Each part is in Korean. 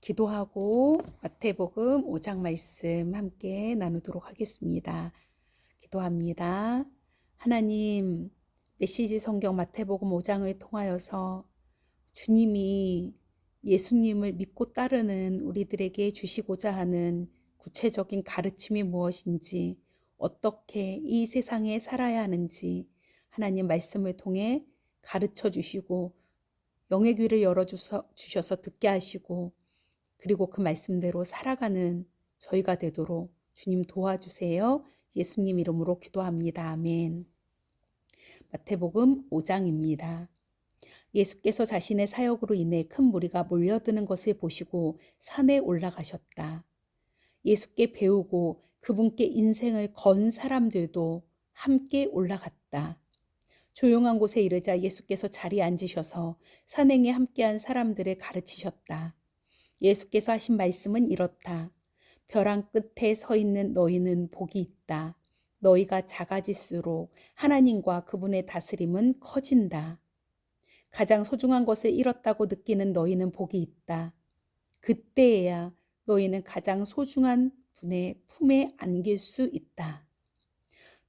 기도하고 마태복음 5장 말씀 함께 나누도록 하겠습니다. 기도합니다. 하나님, 메시지 성경 마태복음 5장을 통하여서 주님이 예수님을 믿고 따르는 우리들에게 주시고자 하는 구체적인 가르침이 무엇인지, 어떻게 이 세상에 살아야 하는지 하나님 말씀을 통해 가르쳐 주시고 영의 귀를 열어주셔서 듣게 하시고, 그리고 그 말씀대로 살아가는 저희가 되도록 주님 도와주세요. 예수님 이름으로 기도합니다. 아멘. 마태복음 5장입니다. 예수께서 자신의 사역으로 인해 큰 무리가 몰려드는 것을 보시고 산에 올라가셨다. 예수께 배우고 그분께 인생을 건 사람들도 함께 올라갔다. 조용한 곳에 이르자 예수께서 자리에 앉으셔서 산행에 함께한 사람들을 가르치셨다. 예수께서 하신 말씀은 이렇다. 벼랑 끝에 서 있는 너희는 복이 있다. 너희가 작아질수록 하나님과 그분의 다스림은 커진다. 가장 소중한 것을 잃었다고 느끼는 너희는 복이 있다. 그때에야 너희는 가장 소중한 분의 품에 안길 수 있다.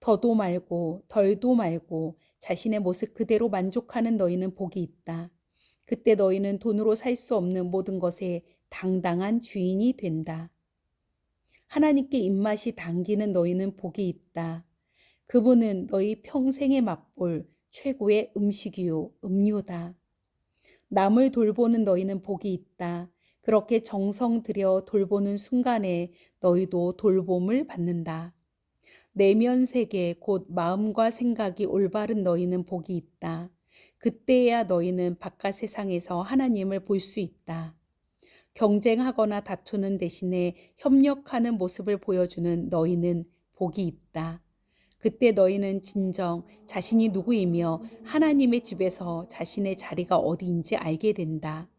더도 말고 덜도 말고 자신의 모습 그대로 만족하는 너희는 복이 있다. 그때 너희는 돈으로 살 수 없는 모든 것에 당당한 주인이 된다. 하나님께 입맛이 당기는 너희는 복이 있다. 그분은 너희 평생에 맛볼 최고의 음식이요, 음료다. 남을 돌보는 너희는 복이 있다. 그렇게 정성 들여 돌보는 순간에 너희도 돌봄을 받는다. 내면 세계 곧 마음과 생각이 올바른 너희는 복이 있다. 그때야 너희는 바깥 세상에서 하나님을 볼 수 있다. 경쟁하거나 다투는 대신에 협력하는 모습을 보여주는 너희는 복이 있다. 그때 너희는 진정 자신이 누구이며 하나님의 집에서 자신의 자리가 어디인지 알게 된다.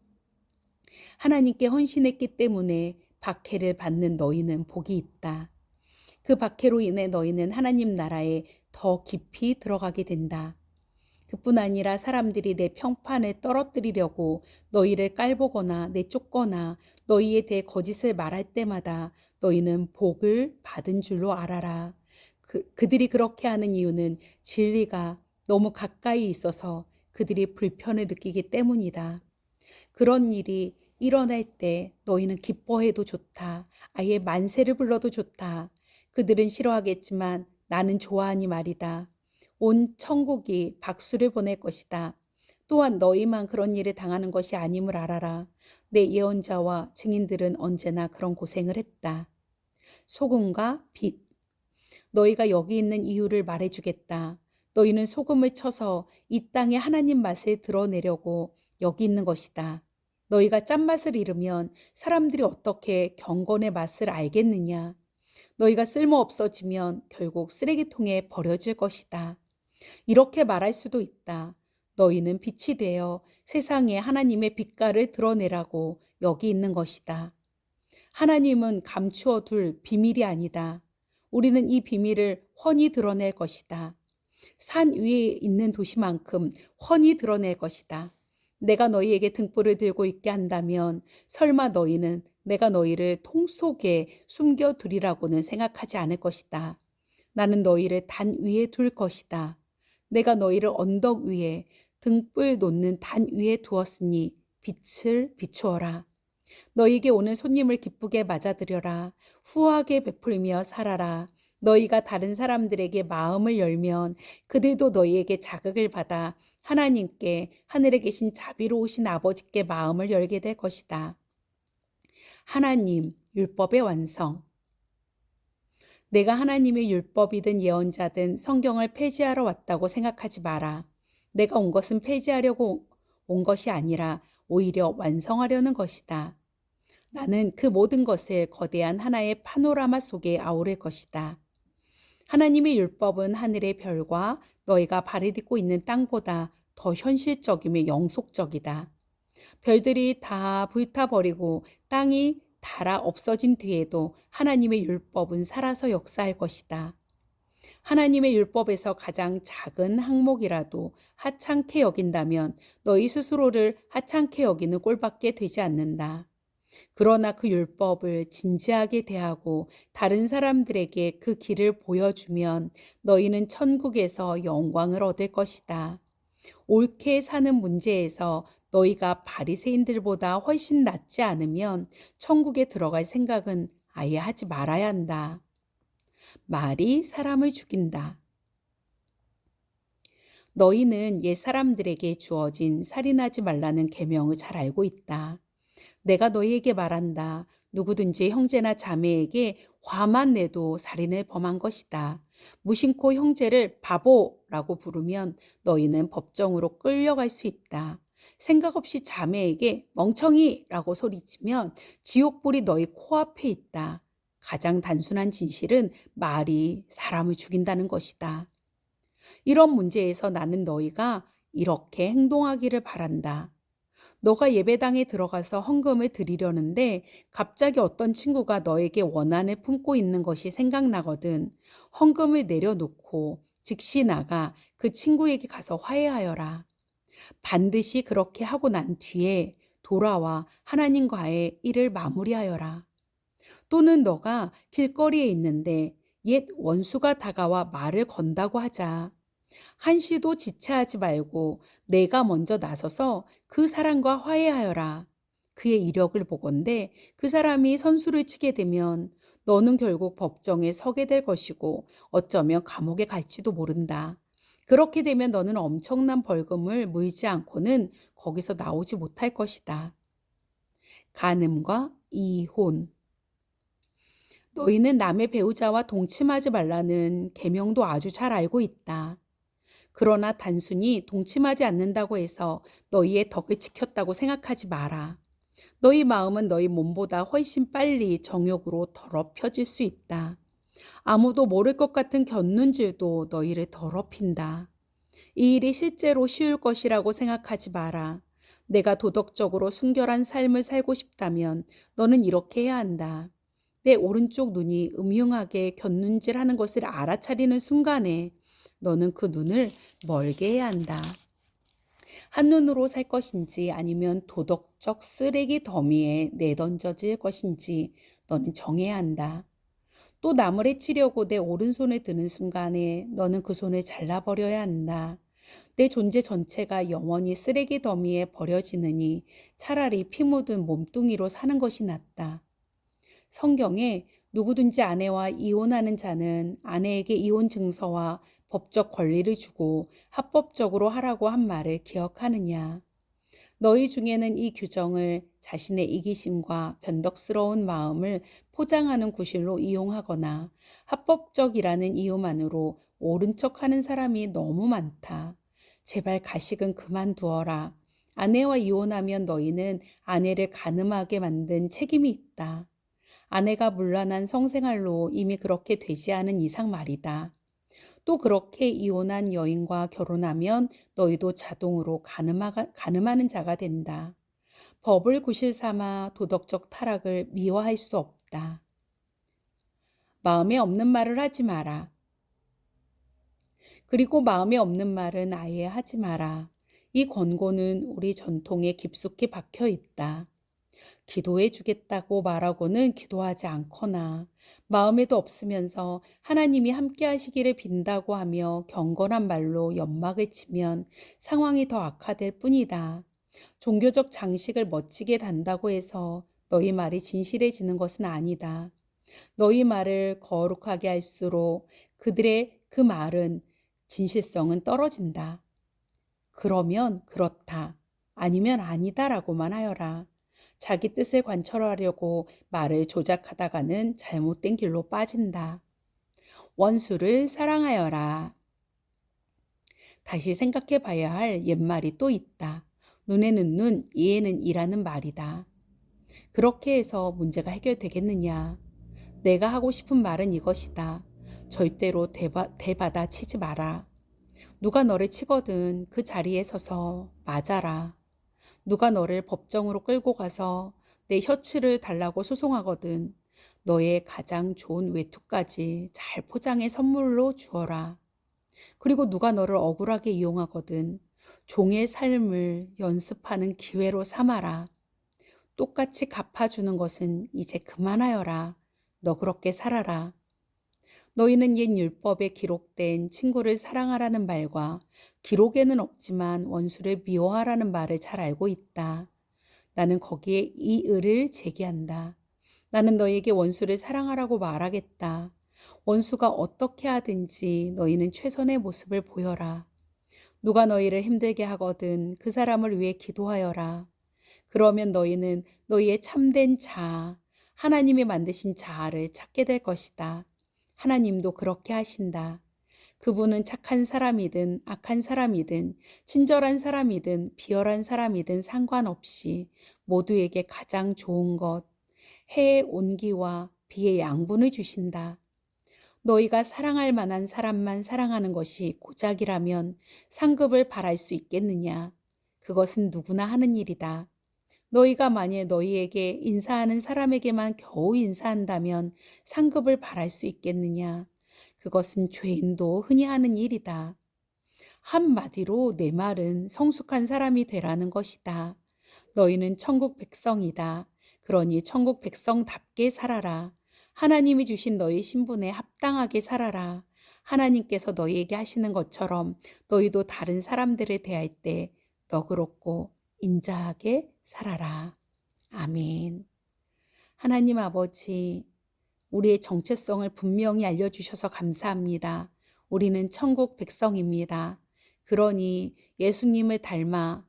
하나님께 헌신했기 때문에 박해를 받는 너희는 복이 있다. 그 박해로 인해 너희는 하나님 나라에 더 깊이 들어가게 된다. 그뿐 아니라 사람들이 내 평판에 떨어뜨리려고 너희를 깔보거나 내쫓거나 너희에 대해 거짓을 말할 때마다 너희는 복을 받은 줄로 알아라. 그들이 그렇게 하는 이유는 진리가 너무 가까이 있어서 그들이 불편을 느끼기 때문이다. 그런 일이 일어날 때 너희는 기뻐해도 좋다. 아예 만세를 불러도 좋다. 그들은 싫어하겠지만 나는 좋아하니 말이다. 온 천국이 박수를 보낼 것이다. 또한 너희만 그런 일을 당하는 것이 아님을 알아라. 내 예언자와 증인들은 언제나 그런 고생을 했다. 소금과 빛. 너희가 여기 있는 이유를 말해주겠다. 너희는 소금을 쳐서 이 땅에 하나님 맛을 드러내려고 여기 있는 것이다. 너희가 짠맛을 잃으면 사람들이 어떻게 경건의 맛을 알겠느냐. 너희가 쓸모없어지면 결국 쓰레기통에 버려질 것이다. 이렇게 말할 수도 있다. 너희는 빛이 되어 세상에 하나님의 빛깔을 드러내라고 여기 있는 것이다. 하나님은 감추어 둘 비밀이 아니다. 우리는 이 비밀을 훤히 드러낼 것이다. 산 위에 있는 도시만큼 훤히 드러낼 것이다. 내가 너희에게 등불을 들고 있게 한다면 설마 너희는 내가 너희를 통 속에 숨겨두리라고는 생각하지 않을 것이다. 나는 너희를 단 위에 둘 것이다. 내가 너희를 언덕 위에 등불 놓는 단 위에 두었으니 빛을 비추어라. 너희에게 오는 손님을 기쁘게 맞아들여라. 후하게 베풀며 살아라. 너희가 다른 사람들에게 마음을 열면 그들도 너희에게 자극을 받아 하나님께 하늘에 계신 자비로우신 아버지께 마음을 열게 될 것이다. 하나님, 율법의 완성. 내가 하나님의 율법이든 예언자든 성경을 폐지하러 왔다고 생각하지 마라. 내가 온 것은 폐지하려고 온 것이 아니라 오히려 완성하려는 것이다. 나는 그 모든 것을 거대한 하나의 파노라마 속에 아우를 것이다. 하나님의 율법은 하늘의 별과 너희가 발을 딛고 있는 땅보다 더 현실적이며 영속적이다. 별들이 다 불타버리고 땅이 닳아 없어진 뒤에도 하나님의 율법은 살아서 역사할 것이다. 하나님의 율법에서 가장 작은 항목이라도 하찮게 여긴다면 너희 스스로를 하찮게 여기는 꼴밖에 되지 않는다. 그러나 그 율법을 진지하게 대하고 다른 사람들에게 그 길을 보여주면 너희는 천국에서 영광을 얻을 것이다. 옳게 사는 문제에서 너희가 바리새인들보다 훨씬 낫지 않으면 천국에 들어갈 생각은 아예 하지 말아야 한다. 말이 사람을 죽인다. 너희는 옛 사람들에게 주어진 살인하지 말라는 계명을 잘 알고 있다. 내가 너희에게 말한다. 누구든지 형제나 자매에게 화만 내도 살인을 범한 것이다. 무심코 형제를 바보라고 부르면 너희는 법정으로 끌려갈 수 있다. 생각 없이 자매에게 멍청이라고 소리치면 지옥불이 너희 코앞에 있다. 가장 단순한 진실은 말이 사람을 죽인다는 것이다. 이런 문제에서 나는 너희가 이렇게 행동하기를 바란다. 너가 예배당에 들어가서 헌금을 드리려는데 갑자기 어떤 친구가 너에게 원한을 품고 있는 것이 생각나거든. 헌금을 내려놓고 즉시 나가 그 친구에게 가서 화해하여라. 반드시 그렇게 하고 난 뒤에 돌아와 하나님과의 일을 마무리하여라. 또는 너가 길거리에 있는데 옛 원수가 다가와 말을 건다고 하자. 한시도 지체하지 말고 내가 먼저 나서서 그 사람과 화해하여라. 그의 이력을 보건대 그 사람이 선수를 치게 되면 너는 결국 법정에 서게 될 것이고 어쩌면 감옥에 갈지도 모른다. 그렇게 되면 너는 엄청난 벌금을 물지 않고는 거기서 나오지 못할 것이다. 간음과 이혼. 너희는 남의 배우자와 동침하지 말라는 계명도 아주 잘 알고 있다. 그러나 단순히 동침하지 않는다고 해서 너희의 덕을 지켰다고 생각하지 마라. 너희 마음은 너희 몸보다 훨씬 빨리 정욕으로 더럽혀질 수 있다. 아무도 모를 것 같은 곁눈질도 너희를 더럽힌다. 이 일이 실제로 쉬울 것이라고 생각하지 마라. 내가 도덕적으로 순결한 삶을 살고 싶다면 너는 이렇게 해야 한다. 내 오른쪽 눈이 음흉하게 곁눈질하는 것을 알아차리는 순간에 너는 그 눈을 멀게 해야 한다. 한눈으로 살 것인지 아니면 도덕적 쓰레기 더미에 내던져질 것인지 너는 정해야 한다. 또 남을 해치려고 내 오른손을 드는 순간에 너는 그 손을 잘라버려야 한다. 내 존재 전체가 영원히 쓰레기 더미에 버려지느니 차라리 피 묻은 몸뚱이로 사는 것이 낫다. 성경에 누구든지 아내와 이혼하는 자는 아내에게 이혼 증서와 법적 권리를 주고 합법적으로 하라고 한 말을 기억하느냐. 너희 중에는 이 규정을 자신의 이기심과 변덕스러운 마음을 포장하는 구실로 이용하거나 합법적이라는 이유만으로 옳은 척하는 사람이 너무 많다. 제발 가식은 그만두어라. 아내와 이혼하면 너희는 아내를 간음하게 만든 책임이 있다. 아내가 문란한 성생활로 이미 그렇게 되지 않은 이상 말이다. 또 그렇게 이혼한 여인과 결혼하면 너희도 자동으로 간음하는 자가 된다. 법을 구실 삼아 도덕적 타락을 미화할 수 없다. 마음에 없는 말을 하지 마라. 그리고 마음에 없는 말은 아예 하지 마라. 이 권고는 우리 전통에 깊숙이 박혀 있다. 기도해 주겠다고 말하고는 기도하지 않거나 마음에도 없으면서 하나님이 함께 하시기를 빈다고 하며 경건한 말로 연막을 치면 상황이 더 악화될 뿐이다. 종교적 장식을 멋지게 단다고 해서 너희 말이 진실해지는 것은 아니다. 너희 말을 거룩하게 할수록 그들의 그 말은 진실성은 떨어진다. 그러면 그렇다, 아니면 아니다라고만 하여라. 자기 뜻을 관철하려고 말을 조작하다가는 잘못된 길로 빠진다. 원수를 사랑하여라. 다시 생각해 봐야 할 옛말이 또 있다. 눈에는 눈, 이에는 이라는 말이다. 그렇게 해서 문제가 해결되겠느냐? 내가 하고 싶은 말은 이것이다. 절대로 대받아 치지 마라. 누가 너를 치거든 그 자리에 서서 맞아라. 누가 너를 법정으로 끌고 가서 내 셔츠를 달라고 소송하거든 너의 가장 좋은 외투까지 잘 포장해 선물로 주어라. 그리고 누가 너를 억울하게 이용하거든 종의 삶을 연습하는 기회로 삼아라. 똑같이 갚아주는 것은 이제 그만하여라. 너 그렇게 살아라. 너희는 옛 율법에 기록된 친구를 사랑하라는 말과 기록에는 없지만 원수를 미워하라는 말을 잘 알고 있다. 나는 거기에 이 의를 제기한다. 나는 너희에게 원수를 사랑하라고 말하겠다. 원수가 어떻게 하든지 너희는 최선의 모습을 보여라. 누가 너희를 힘들게 하거든 그 사람을 위해 기도하여라. 그러면 너희는 너희의 참된 자아, 하나님이 만드신 자아를 찾게 될 것이다. 하나님도 그렇게 하신다. 그분은 착한 사람이든 악한 사람이든 친절한 사람이든 비열한 사람이든 상관없이 모두에게 가장 좋은 것, 해의 온기와 비의 양분을 주신다. 너희가 사랑할 만한 사람만 사랑하는 것이 고작이라면 상급을 바랄 수 있겠느냐? 그것은 누구나 하는 일이다. 너희가 만일 너희에게 인사하는 사람에게만 겨우 인사한다면 상급을 바랄 수 있겠느냐? 그것은 죄인도 흔히 하는 일이다. 한마디로 내 말은 성숙한 사람이 되라는 것이다. 너희는 천국 백성이다. 그러니 천국 백성답게 살아라. 하나님이 주신 너희 신분에 합당하게 살아라. 하나님께서 너희에게 하시는 것처럼 너희도 다른 사람들에 대할 때 너그럽고 인자하게 살아라. 아멘. 하나님 아버지, 우리의 정체성을 분명히 알려주셔서 감사합니다. 우리는 천국 백성입니다. 그러니 예수님을 닮아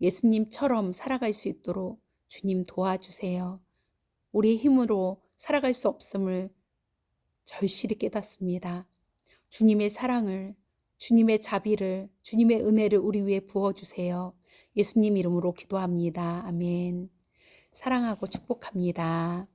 예수님처럼 살아갈 수 있도록 주님 도와주세요. 우리의 힘으로 살아갈 수 없음을 절실히 깨닫습니다. 주님의 사랑을, 주님의 자비를, 주님의 은혜를 우리 위에 부어주세요. 예수님 이름으로 기도합니다. 아멘. 사랑하고 축복합니다.